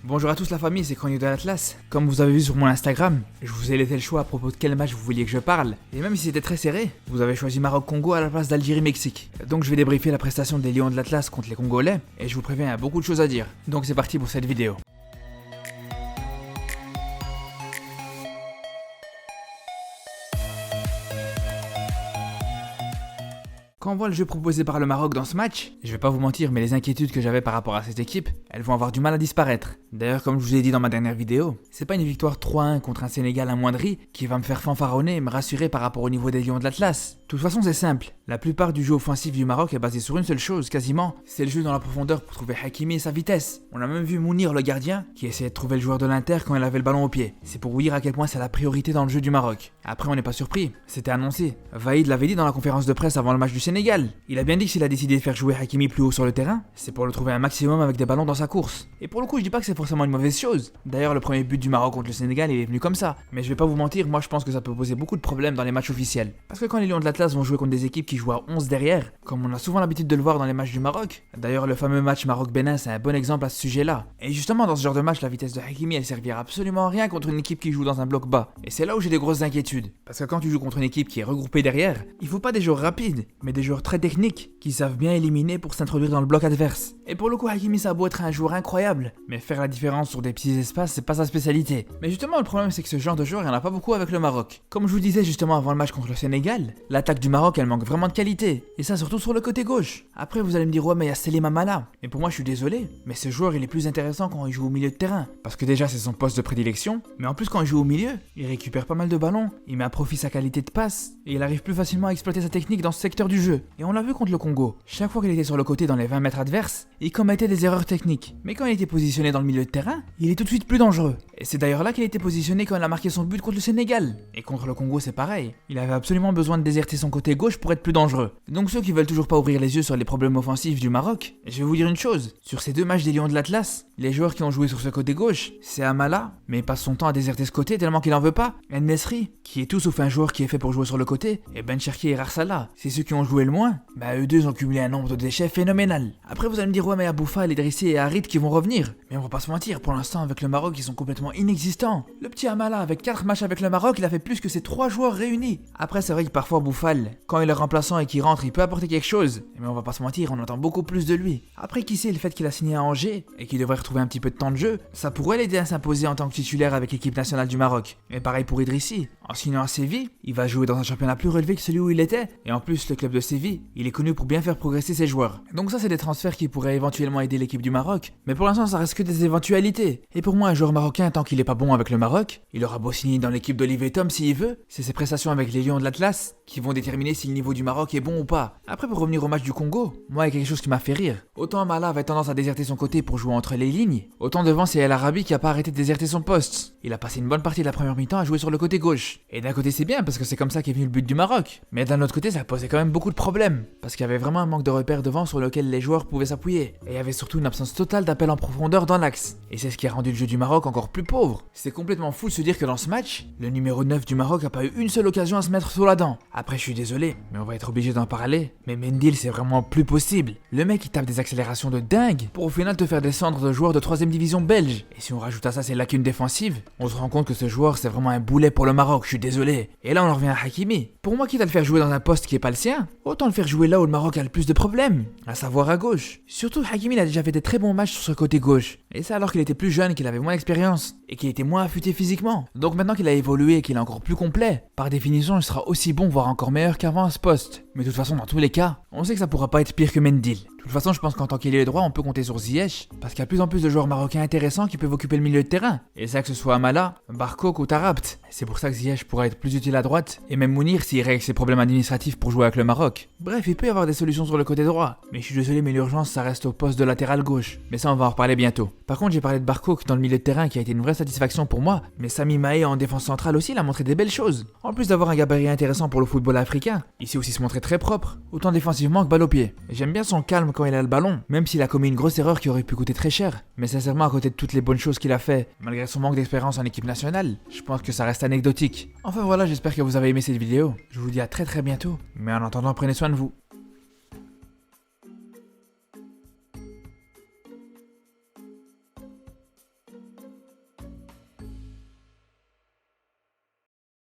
Bonjour à tous la famille, c'est Chronique de l'Atlas. Comme vous avez vu sur mon Instagram, je vous ai laissé le choix à propos de quel match vous vouliez que je parle. Et même si c'était très serré, vous avez choisi Maroc-Congo à la place d'Algérie-Mexique. Donc je vais débriefer la prestation des Lions de l'Atlas contre les Congolais, et je vous préviens, il y a beaucoup de choses à dire. Donc c'est parti pour cette vidéo. Quand on voit le jeu proposé par le Maroc dans ce match, je vais pas vous mentir, mais les inquiétudes que j'avais par rapport à cette équipe, elles vont avoir du mal à disparaître. D'ailleurs, comme je vous ai dit dans ma dernière vidéo, c'est pas une victoire 3-1 contre un Sénégal amoindri qui va me faire fanfaronner et me rassurer par rapport au niveau des Lions de l'Atlas. De toute façon, c'est simple. La plupart du jeu offensif du Maroc est basé sur une seule chose, quasiment, c'est le jeu dans la profondeur pour trouver Hakimi et sa vitesse. On a même vu Mounir, le gardien, qui essayait de trouver le joueur de l'Inter quand il avait le ballon au pied. C'est pour vous dire à quel point c'est la priorité dans le jeu du Maroc. Après, on n'est pas surpris, c'était annoncé. Vaïd l'avait dit dans la conférence de presse avant le match du Sénégal. Il a bien dit que s'il a décidé de faire jouer Hakimi plus haut sur le terrain, c'est pour le trouver un maximum avec des ballons dans sa course. Et pour le coup, je dis pas que c'est forcément une mauvaise chose. D'ailleurs, le premier but du Maroc contre le Sénégal, il est venu comme ça. Mais je vais pas vous mentir, moi je pense que ça peut poser beaucoup de problèmes dans les matchs officiels. Parce que quand les Lions de l'Atlas vont jouer contre des équipes qui jouent à 11 derrière, comme on a souvent l'habitude de le voir dans les matchs du Maroc, d'ailleurs le fameux match Maroc-Bénin c'est un bon exemple à ce sujet-là. Et justement dans ce genre de match, la vitesse de Hakimi elle servira absolument à rien contre une équipe qui joue dans un bloc bas. Et c'est là où j'ai des grosses inquiétudes. Parce que quand tu joues contre une équipe qui est regroupée derrière, il faut pas des joueurs rapides, mais des joueurs très techniques, qui savent bien éliminer pour s'introduire dans le bloc adverse. Et pour le coup, Hakimi ça a beau être un joueur incroyable, mais faire la différence sur des petits espaces, c'est pas sa spécialité. Mais justement, le problème c'est que ce genre de joueur, il y en a pas beaucoup avec le Maroc. Comme je vous disais justement avant le match contre le Sénégal, l'attaque du Maroc, elle manque vraiment de qualité. Et ça surtout sur le côté gauche. Après, vous allez me dire, ouais, mais il y a Selim Amala. Mais pour moi, je suis désolé, mais ce joueur, il est plus intéressant quand il joue au milieu de terrain. Parce que déjà, c'est son poste de prédilection, mais en plus, quand il joue au milieu, il récupère pas mal de ballons, il met à profit sa qualité de passe, et il arrive plus facilement à exploiter sa technique dans ce secteur du jeu. Et on l'a vu contre le Congo. Chaque fois qu'il était sur le côté dans les 20 mètres adverses, il commettait des erreurs techniques. Mais quand il était positionné dans le milieu de terrain, il est tout de suite plus dangereux. Et c'est d'ailleurs là qu'il était positionné quand il a marqué son but contre le Sénégal. Et contre le Congo, c'est pareil. Il avait absolument besoin de déserter son côté gauche pour être plus dangereux. Donc ceux qui veulent toujours pas ouvrir les yeux sur les problèmes offensifs du Maroc, je vais vous dire une chose. Sur ces deux matchs des Lions de l'Atlas, les joueurs qui ont joué sur ce côté gauche, c'est Amala, mais il passe son temps à déserter ce côté tellement qu'il en veut pas. En-Nesyri, qui est tout sauf un joueur qui est fait pour jouer sur le côté, et Ben Cherki et Rarsala, c'est ceux qui ont joué le moins. Bah eux deux ont cumulé un nombre de déchets phénoménal. Après vous allez me dire ouais mais Aboufal, Idrissi et Harit qui vont revenir. Mais on va pas se mentir, pour l'instant avec le Maroc ils sont complètement inexistants. Le petit Amala avec 4 matchs avec le Maroc, il a fait plus que ces 3 joueurs réunis. Après c'est vrai que parfois Aboufal, quand il est remplaçant et qu'il rentre, il peut apporter quelque chose. Mais on va pas se mentir, on attend beaucoup plus de lui. Après qui sait, le fait qu'il a signé à Angers et qu'il devrait retrouver un petit peu de temps de jeu, ça pourrait l'aider à s'imposer en tant que titulaire avec l'équipe nationale du Maroc. Et pareil pour Idrissi, en signant à Séville, il va jouer dans un championnat plus relevé que celui où il était. Et en plus le club de Séville, il est connu pour bien faire progresser ses joueurs. Donc ça c'est des transferts qui pourraient éventuellement aider l'équipe du Maroc, mais pour l'instant ça reste que des éventualités. Et pour moi un joueur marocain tant qu'il est pas bon avec le Maroc, il aura beau signer dans l'équipe d'Olivier Tom s'il veut, c'est ses prestations avec les Lions de l'Atlas qui vont déterminer si le niveau du Maroc est bon ou pas. Après pour revenir au match du Congo, moi il y a quelque chose qui m'a fait rire. Autant Amala avait tendance à déserter son côté pour jouer entre les lignes, autant devant c'est El Arabi qui a pas arrêté de déserter son poste. Il a passé une bonne partie de la première mi-temps à jouer sur le côté gauche. Et d'un côté c'est bien parce que c'est comme ça qu'est venu le but du Maroc, mais d'un autre côté ça posait quand même beaucoup de problèmes, parce qu'il y avait vraiment un manque de repères devant sur lequel les joueurs pouvaient s'appuyer. Et il y avait surtout une absence totale d'appel en profondeur dans l'axe. Et c'est ce qui a rendu le jeu du Maroc encore plus pauvre. C'est complètement fou de se dire que dans ce match, le numéro 9 du Maroc a pas eu une seule occasion à se mettre sous la dent. Après je suis désolé, mais on va être obligé d'en parler. Mais Mendil c'est vraiment plus possible. Le mec il tape des accélérations de dingue pour au final te faire descendre de joueurs de 3ème division belge. Et si on rajoute à ça ses lacunes défensives, on se rend compte que ce joueur c'est vraiment un boulet pour le Maroc, je suis désolé. Et là on en revient à Hakimi. Pour moi quitte à le faire jouer dans un poste qui est pas le sien, autant le faire jouer là où le Maroc a le plus de problèmes, à savoir à gauche. Surtout Hakimi il a déjà fait des très bons matchs sur ce côté gauche. Et ça alors qu'il était plus jeune, qu'il avait moins d'expérience et qu'il était moins affûté physiquement. Donc maintenant qu'il a évolué et qu'il est encore plus complet, par définition il sera aussi bon voire encore meilleur qu'avant à ce poste. Mais de toute façon dans tous les cas, on sait que ça pourra pas être pire que Mendil. De toute façon je pense qu'en tant qu'ailier droit on peut compter sur Ziyech, parce qu'il y a de plus en plus de joueurs marocains intéressants qui peuvent occuper le milieu de terrain. Et ça que ce soit Amala, Barkok ou Tarabt. C'est pour ça que Ziyech pourra être plus utile à droite, et même Mounir s'il règle ses problèmes administratifs pour jouer avec le Maroc. Bref, il peut y avoir des solutions sur le côté droit, mais je suis désolé mais l'urgence ça reste au poste de latéral gauche. Mais ça on va en reparler bientôt. Par contre j'ai parlé de Barkok dans le milieu de terrain qui a été une vraie satisfaction pour moi, mais Sami Maé en défense centrale aussi il a montré des belles choses. En plus d'avoir un gabarit intéressant pour le football africain, il sait aussi se montrer très propre, autant défensivement que balle au pied. J'aime bien son calme quand il a le ballon, même s'il a commis une grosse erreur qui aurait pu coûter très cher. Mais sincèrement à côté de toutes les bonnes choses qu'il a fait, malgré son manque d'expérience en équipe nationale, je pense que ça reste anecdotique. Enfin voilà, j'espère que vous avez aimé cette vidéo, je vous dis à très bientôt, mais en attendant prenez soin de vous.